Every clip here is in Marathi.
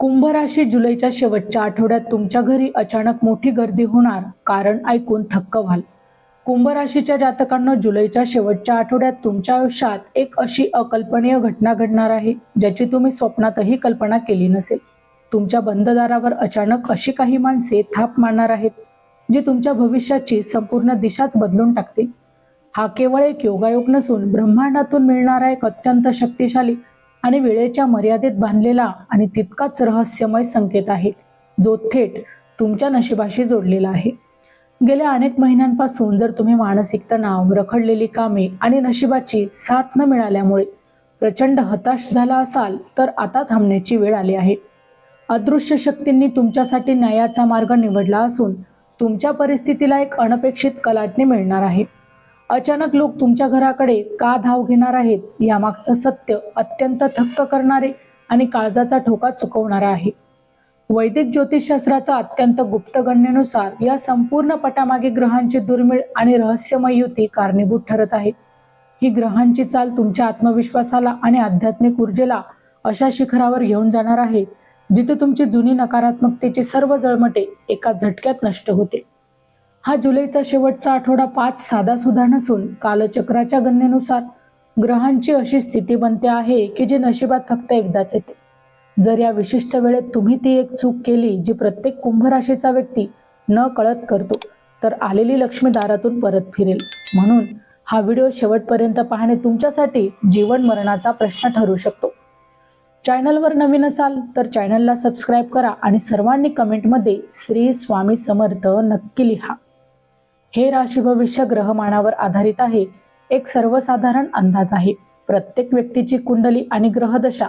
कुंभ राशी जुलैच्या शेवटच्या आठवड्यात तुमच्या घरी अचानक मोठी गर्दी होणार, कारण ऐकून थक्क व्हाल. कुंभ राशीच्या जातकांना जुलैच्या शेवटच्या आठवड्यात तुमच्या आयुष्यात एक अशी अकल्पनीय घटना घडणार आहे, ज्याची तुम्ही स्वप्नातही कल्पना केली नसेल. तुमच्या बंद दारावर अचानक अशी काही माणसे थाप मारणार आहेत, जी तुमच्या भविष्याची संपूर्ण दिशाच बदलून टाकतील. हा केवळ एक योगायोग नसून ब्रह्मांडातून मिळणारा एक अत्यंत शक्तिशाली आणि वेळेच्या मर्यादेत बांधलेला आणि तितकाच रहस्यमय संकेत आहे, जो थेट तुमच्या नशिबाशी जोडलेला आहे. गेल्या अनेक महिन्यांपासून जर तुम्ही मानसिक तणाव, रखडलेली कामे आणि नशिबाची साथ न मिळाल्यामुळे प्रचंड हताश झाला असाल, तर आता थांबण्याची वेळ आली आहे. अदृश्य शक्तींनी तुमच्यासाठी न्यायाचा मार्ग निवडला असून तुमच्या परिस्थितीला एक अनपेक्षित कलाटणी मिळणार आहे. अचानक लोक तुमच्या घराकडे का धाव घेणार आहेत, यामागचं सत्य अत्यंत थक्क करणारे आणि काळजाचा ठोका चुकवणारा आहे. वैदिक ज्योतिषशास्त्राचा अत्यंत गुप्त गणनेनुसार या संपूर्ण पटामागे ग्रहांची दुर्मिळ आणि रहस्यमय युती कारणीभूत ठरत आहे. ही ग्रहांची चाल तुमच्या आत्मविश्वासाला आणि आध्यात्मिक ऊर्जेला अशा शिखरावर घेऊन जाणार आहे, जिथे तुमची जुनी नकारात्मकतेची सर्व जळमटे एका झटक्यात नष्ट होते. हा जुलैचा शेवटचा आठवडा 5 साधा नसून कालचक्राच्या गणनेनुसार ग्रहांची अशी स्थिती बनते आहे, की जी नशिबात फक्त एकदाच येते. जर या विशिष्ट वेळेत तुम्ही ती एक चूक केली, जी प्रत्येक कुंभ राशीचा व्यक्ती न कळत करतो, तर आलेली लक्ष्मी दारातून परत फिरेल. म्हणून हा व्हिडिओ शेवटपर्यंत पाहणे तुमच्यासाठी जीवन मरणाचा प्रश्न ठरू शकतो. चॅनलवर नवीन असाल तर चॅनलला सबस्क्राईब करा आणि सर्वांनी कमेंटमध्ये श्री स्वामी समर्थ नक्की लिहा. हे राशी भविष्य ग्रहमानावर आधारित आहे, एक सर्वसाधारण अंदाज आहे. प्रत्येक व्यक्तीची कुंडली आणि ग्रहदशा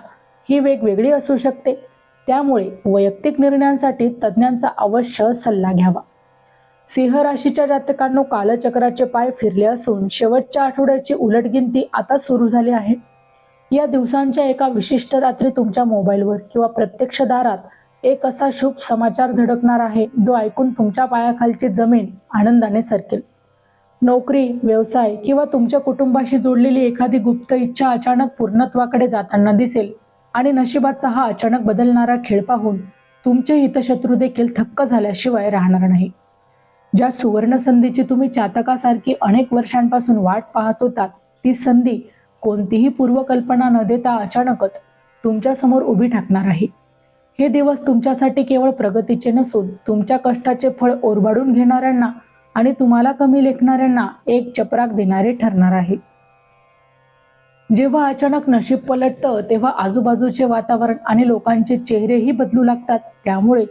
ही वेगवेगळी असू शकते, त्यामुळे वैयक्तिक निर्णयांसाठी तज्ज्ञांचा अवश्य सल्ला घ्यावा. सिंह राशीच्या जातकांनो, कालचक्राचे पाय फिरले असून शेवटच्या आठवड्याची उलटगिनती आता सुरू झाली आहे. या दिवसांच्या एका विशिष्ट रात्री तुमच्या मोबाईलवर किंवा प्रत्यक्ष दारात एक असा शुभ समाचार धडकणार आहे, जो ऐकून तुमच्या पायाखालची जमीन आनंदाने सरकेल. नोकरी, व्यवसाय किंवा तुमच्या कुटुंबाशी जोडलेली एखादी गुप्त इच्छा अचानक पूर्णत्वाकडे जाताना दिसेल आणि नशिबाचा हा अचानक बदलणारा खेळ पाहून तुमचे हितशत्रू देखील थक्क झाल्याशिवाय राहणार नाही. ज्या सुवर्ण संधीची तुम्ही चातकासारखी अनेक वर्षांपासून वाट पाहत होतात, ती संधी कोणतीही पूर्वकल्पना न देता अचानकच तुमच्या समोर उभी ठाकणार आहे. हे दिवस तुमच्यासाठी केवळ प्रगतीचे नसून तुमच्या कष्टाचे फळ ओरबाडून घेणाऱ्यांना आणि तुम्हाला कमी लेखणाऱ्यांना एक चपराक देणारे ठरणार आहे. जेव्हा अचानक नशीब पलटतं, तेव्हा आजूबाजूचे वातावरण आणि लोकांचे चेहरेही बदलू लागतात. त्यामुळे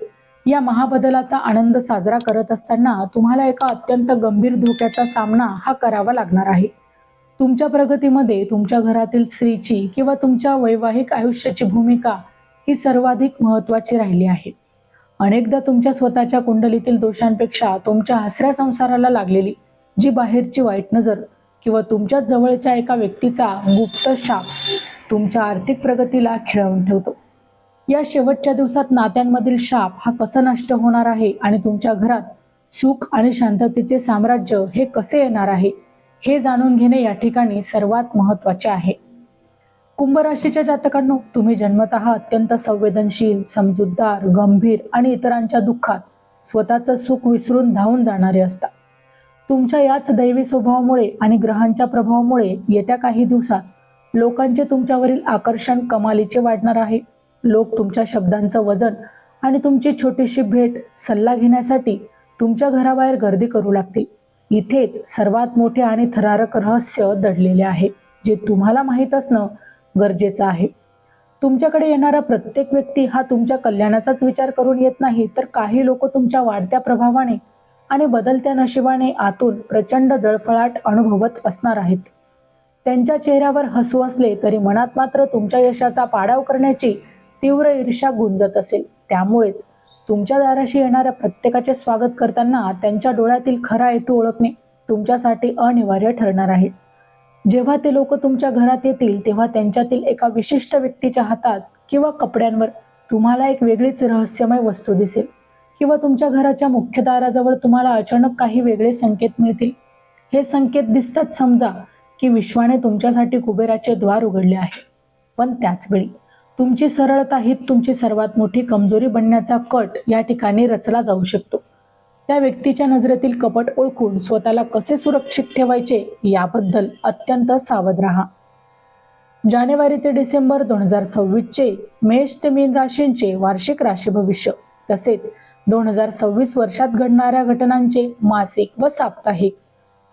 या महाबदलाचा आनंद साजरा करत असताना तुम्हाला एका अत्यंत गंभीर धोक्याचा सामना हा करावा लागणार आहे. तुमच्या प्रगतीमध्ये तुमच्या घरातील स्त्रीची किंवा तुमच्या वैवाहिक आयुष्याची भूमिका ही सर्वाधिक महत्त्वाची राहिली आहे. अनेकदा तुमच्या स्वतःच्या कुंडलीतील दोषांपेक्षा तुमच्या हसऱ्या संसाराला लागलेली जी बाहेरची वाईट नजर किंवा तुमच्या जवळच्या एका व्यक्तीचा गुप्त शाप तुमच्या आर्थिक प्रगतीला खिळवून ठेवतो. या शेवटच्या दिवसात नात्यांमधील शाप हा कसा नष्ट होणार आहे आणि तुमच्या घरात सुख आणि शांततेचे साम्राज्य हे कसे येणार आहे, हे जाणून घेणे या ठिकाणी सर्वात महत्त्वाचे आहे. कुंभ राशीच्या जातकांनो, तुम्ही जन्मतः अत्यंत संवेदनशील, समजूतदार, गंभीर आणि इतरांच्या दुःखात स्वतःचं सुख विसरून धावून जाणारे असता. तुमच्या याच दैवी स्वभावामुळे आणि ग्रहांच्या प्रभावामुळे येत्या काही दिवसात लोकांचे तुमच्यावरील आकर्षण कमालीचे वाढणार आहे. लोक तुमच्या शब्दांचं वजन आणि तुमची छोटीशी भेट, सल्ला घेण्यासाठी तुमच्या घराबाहेर गर्दी करू लागतील. इथेच सर्वात मोठे आणि थरारक रहस्य दडलेले आहे, जे तुम्हाला माहीत असणं गरजेचं आहे. तुमच्याकडे येणारा प्रत्येक व्यक्ती हा तुमच्या कल्याणाचाच विचार करून येत नाही, तर काही लोक तुमच्या वाढत्या प्रभावाने आणि बदलत्या नशिबाने आतून प्रचंड जळफळाट अनुभवत असणार आहेत. त्यांच्या चेहऱ्यावर हसू असले तरी मनात मात्र तुमच्या यशाचा पाडाव करण्याची तीव्र ईर्ष्या गुंजत असेल. त्यामुळेच तुमच्या दाराशी येणाऱ्या प्रत्येकाचे स्वागत करताना त्यांच्या डोळ्यातील खरा हेतू ओळखणे तुमच्यासाठी अनिवार्य ठरणार आहे. जेव्हा ते लोक तुमच्या घरात येतील, तेव्हा त्यांच्यातील एका विशिष्ट व्यक्तीच्या हातात किंवा कपड्यांवर तुम्हाला एक वेगळीच रहस्यमय वस्तू दिसेल, किंवा तुमच्या घराच्या मुख्य दाराजवळ तुम्हाला अचानक काही वेगळे संकेत मिळतील. हे संकेत दिसतात समजा की विश्वाने तुमच्यासाठी कुबेराचे द्वार उघडले आहे. पण त्याच वेळी तुमची सरळता ही तुमची सर्वात मोठी कमजोरी बनण्याचा कट या ठिकाणी रचला जाऊ शकतो. त्या व्यक्तीच्या नजरेतील कपट ओळखून स्वतःला कसे सुरक्षित ठेवायचे याबद्दल अत्यंत सावध राहा. जानेवारी ते डिसेंबर 2026 चे मेष ते मीन राशींचे वार्षिक राशी भविष्य तसेच 2026 वर्षात घडणाऱ्या घटनांचे मासिक व साप्ताहिक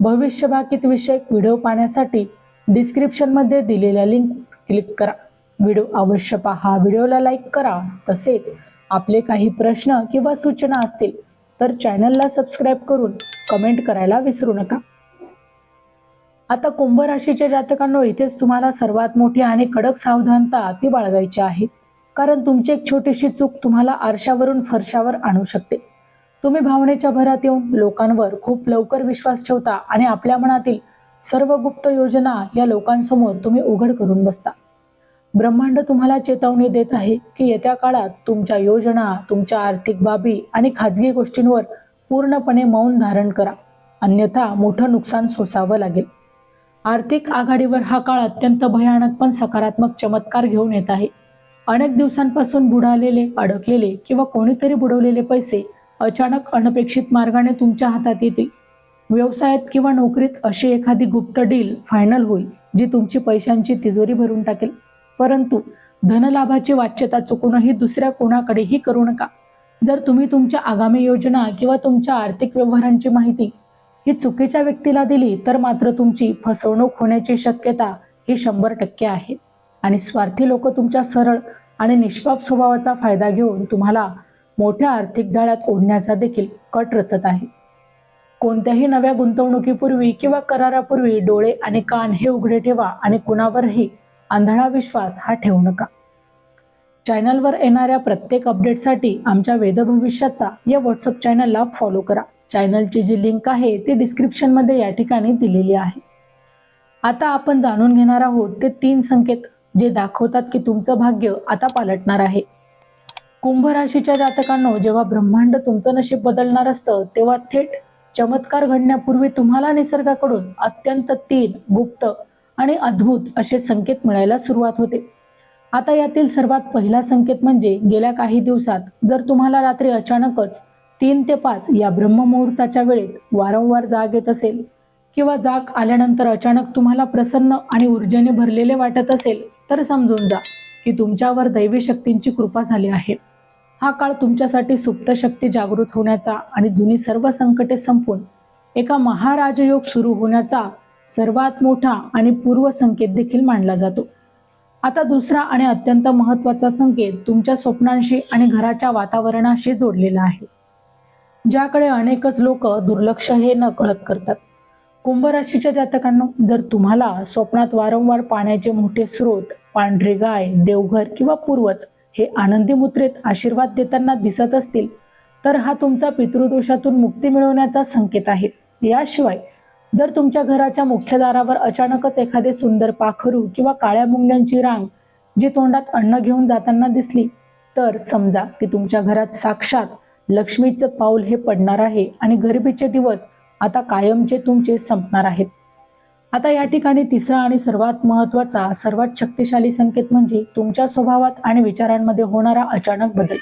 भविष्यवाकित विषयक व्हिडिओ पाहण्यासाठी डिस्क्रिप्शन मध्ये दिलेल्या लिंक क्लिक करा. व्हिडिओ अवश्य पहा, व्हिडिओला लाईक करा. तसेच आपले काही प्रश्न किंवा सूचना असतील तर चॅनलला सबस्क्राईब करून कमेंट करायला विसरू नका. आता कुंभ राशीच्या जातकांनो, इथेच तुम्हाला सर्वात मोठी आणि कडक सावधानता ती बाळगायची आहे. कारण तुमची एक छोटीशी चूक तुम्हाला आरशावरून फरशावर आणू शकते. तुम्ही भावनेच्या भरात येऊन लोकांवर खूप लवकर विश्वास ठेवता आणि आपल्या मनातील सर्व गुप्त योजना या लोकांसमोर तुम्ही उघड करून बसता. ब्रह्मांड तुम्हाला चेतावणी देत आहे की येत्या काळात तुमच्या योजना, तुमच्या आर्थिक बाबी आणि खाजगी गोष्टींवर पूर्णपणे मौन धारण करा, अन्यथा मोठं नुकसान सोसावं लागेल. आर्थिक आघाडीवर हा काळ अत्यंत भयानक पण सकारात्मक चमत्कार घेऊन येत आहे. अनेक दिवसांपासून बुडालेले, अडकलेले किंवा कोणीतरी बुडवलेले पैसे अचानक अनपेक्षित मार्गाने तुमच्या हातात येतील. व्यवसायात किंवा नोकरीत अशी एखादी गुप्त डील फायनल होईल जी तुमची पैशांची तिजोरी भरून टाकेल. परंतु धनलाभाची वाच्यता चुकूनही दुसऱ्या कोणाकडेही करू नका. जर तुम्ही तुमच्या आगामी योजना किंवा तुमच्या आर्थिक व्यवहारांची माहिती ही चुकीच्या व्यक्तीला दिली तर मात्र तुमची फसवणूक होण्याची शक्यता ही 100% आहे. आणि स्वार्थी लोक तुमच्या सरळ आणि निष्पाप स्वभावाचा फायदा घेऊन तुम्हाला मोठ्या आर्थिक जाळ्यात ओढण्याचा देखील कट रचत आहे. कोणत्याही नव्या गुंतवणुकीपूर्वी किंवा करारापूर्वी डोळे आणि कान हे उघडे ठेवा आणि कुणावरही आंधळा विश्वास हा ठेवू नका. चॅनलवर येणाऱ्या प्रत्येक अपडेटसाठी आमच्या वेदभविष्याचा या व्हॉट्सअप चॅनलला फॉलो करा. चॅनलची जी लिंक आहे ती डिस्क्रिप्शन मध्ये या ठिकाणी दिलेली आहे. आता आपण जाणून घेणार आहोत ते 3 संकेत जे दाखवतात की तुमचं भाग्य आता पालटणार आहे. कुंभ राशीच्या जातकांनो, जेव्हा ब्रह्मांड तुमचं नशीब बदलणार असतं तेव्हा थेट चमत्कार घडण्यापूर्वी तुम्हाला निसर्गाकडून अत्यंत 3 गुप्त आणि अद्भुत असे संकेत मिळायला सुरुवात होते. आता यातील सर्वात पहिला संकेत म्हणजे गेल्या काही दिवसात जर तुम्हाला रात्री अचानकच 3 ते 5 या ब्रह्ममुहूर्ताच्या वेळेत वारंवार जाग येत असेल किंवा जाग आल्यानंतर अचानक तुम्हाला प्रसन्न आणि ऊर्जेने भरलेले वाटत असेल तर समजून जा की तुमच्यावर दैवी शक्तींची कृपा झाली आहे. हा काळ तुमच्यासाठी सुप्त शक्ती जागृत होण्याचा आणि जुनी सर्व संकटे संपून एका महाराजयोग सुरू होण्याचा सर्वात मोठा आणि पूर्व संकेत देखील मानला जातो. आता दुसरा आणि अत्यंत महत्त्वाचा संकेत तुमच्या स्वप्नांशी आणि घराच्या वातावरणाशी जोडलेला आहे, ज्याकडे अनेकच लोक दुर्लक्ष हे नकळत करतात. कुंभ राशीच्या जातकांनो, जर तुम्हाला स्वप्नात वारंवार पाण्याचे मोठे स्रोत, पांढरी गाय, देवघर किंवा पूर्वज हे आनंदी मुद्रेत आशीर्वाद देताना दिसत असतील तर हा तुमचा पितृदोषातून मुक्ती मिळवण्याचा संकेत आहे. याशिवाय जर तुमच्या घराच्या मुख्य दारावर अचानकच एखादे सुंदर पाखरू किंवा काळ्या मुंग्यांची रांग जी तोंडात अन्न घेऊन जाताना दिसली तर समजा की तुमच्या घरात साक्षात लक्ष्मीचं पाऊल हे पडणार आहे आणि गरिबीचे दिवस आता कायमचे तुमचे संपणार आहेत. आता या ठिकाणी तिसरा आणि सर्वात महत्त्वाचा, सर्वात शक्तिशाली संकेत म्हणजे तुमच्या स्वभावात आणि विचारांमध्ये होणारा अचानक बदल.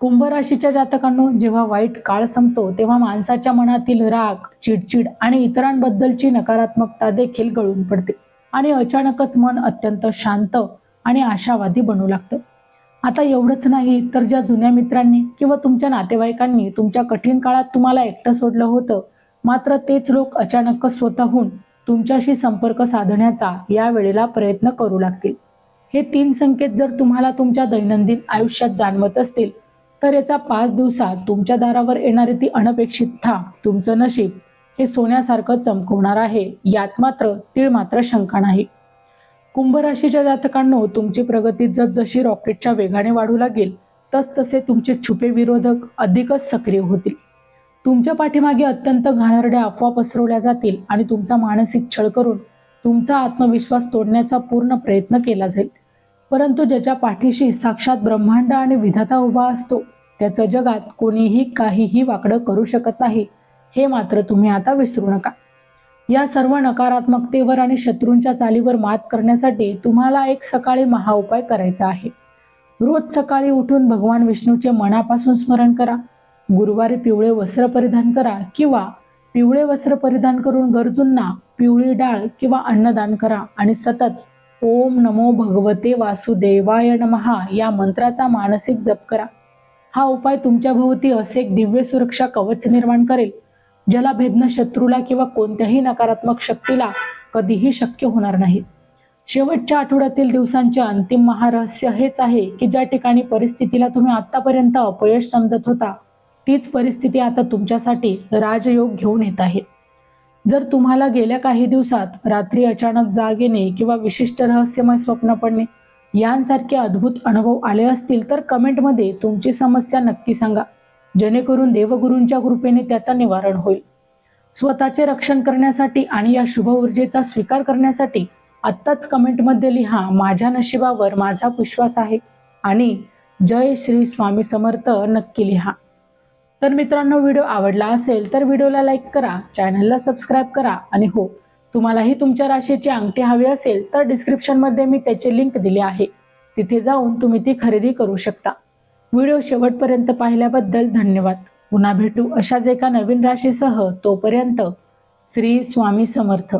कुंभ राशीच्या जातकांनो, जेव्हा वाईट काळ संपतो तेव्हा माणसाच्या मनातील राग, चिडचिड आणि इतरांबद्दलची नकारात्मकता देखील गळून पडते आणि अचानकच मन अत्यंत शांत आणि आशावादी बनू लागतं. आता एवढंच नाही तर ज्या जुन्या मित्रांनी किंवा तुमच्या नातेवाईकांनी तुमच्या कठीण काळात तुम्हाला एकटं सोडलं होतं, मात्र तेच लोक अचानक स्वतःहून तुमच्याशी संपर्क साधण्याचा या वेळेला प्रयत्न करू लागतील. हे 3 संकेत जर तुम्हाला तुमच्या दैनंदिन आयुष्यात जाणवत असतील तर याचा 5 दिवसात तुमच्या दारावर येणारी ती अनपेक्षित थाप तुमचं नशीब हे सोन्यासारखं चमकवणार आहे, यात मात्र तीळ मात्र शंका नाही. कुंभ राशीच्या जातकांनो, तुमची प्रगती जसजशी रॉकेटच्या वेगाने वाढू लागेल तसतसे तुमचे छुपे विरोधक अधिकच सक्रिय होतील. तुमच्या पाठीमागे अत्यंत घाणेरड्या अफवा पसरवल्या जातील आणि तुमचा मानसिक छळ करून तुमचा आत्मविश्वास तोडण्याचा पूर्ण प्रयत्न केला जाईल. परंतु ज्याच्या पाठीशी साक्षात ब्रह्मांड आणि विधाता उभा असतो त्याचं जगात कोणीही काहीही वाकडं करू शकत नाही, हे मात्र तुम्ही आता विसरू नका. या सर्व नकारात्मकतेवर आणि शत्रूंच्या चालीवर मात करण्यासाठी तुम्हाला एक सकाळी महाउपाय करायचा आहे. रोज सकाळी उठून भगवान विष्णूचे मनापासून स्मरण करा. गुरुवारी पिवळे वस्त्र परिधान करा किंवा पिवळे वस्त्र परिधान करून गरजूंना पिवळी डाळ किंवा अन्नदान करा आणि सतत ओम नमो भगवते वासुदेवाय नमः या मंत्राचा मानसिक जप करा. हा उपाय तुमच्या भोवती असे एक दिव्य सुरक्षा कवच निर्माण करेल, ज्याला भेदणं शत्रूला किंवा कोणत्याही नकारात्मक शक्तीला कधीही शक्य होणार नाही. शेवटच्या आठवड्यातील दिवसांचे अंतिम महारहस्य हेच आहे की ज्या ठिकाणी परिस्थितीला तुम्ही आतापर्यंत अपयश समजत होता, तीच परिस्थिती आता तुमच्यासाठी राजयोग घेऊन येत आहे. जर तुम्हाला गेल्या काही दिवसात रात्री अचानक जाग येणे किंवा विशिष्ट रहस्यमय स्वप्न पडणे यांसारखे अद्भुत अनुभव आले असतील तर कमेंटमध्ये तुमची समस्या नक्की सांगा, जेणेकरून देवगुरूंच्या कृपेने त्याचा निवारण होईल. स्वतःचे रक्षण करण्यासाठी आणि या शुभ ऊर्जेचा स्वीकार करण्यासाठी आत्ताच कमेंटमध्ये लिहा, माझ्या नशिबावर माझा विश्वास आहे आणि जय श्री स्वामी समर्थ नक्की लिहा. तर मित्रांनो, व्हिडिओ आवडला असेल तर व्हिडिओला लाईक करा, चॅनलला सबस्क्राईब करा आणि हो, तुम्हालाही तुमच्या राशीची अंगठी हवी असेल तर डिस्क्रिप्शनमध्ये मी त्याची लिंक दिली आहे, तिथे जाऊन तुम्ही ती खरेदी करू शकता. व्हिडिओ शेवटपर्यंत पाहिल्याबद्दल धन्यवाद. पुन्हा भेटू अशाच एका नवीन राशीसह. तोपर्यंत श्री स्वामी समर्थ.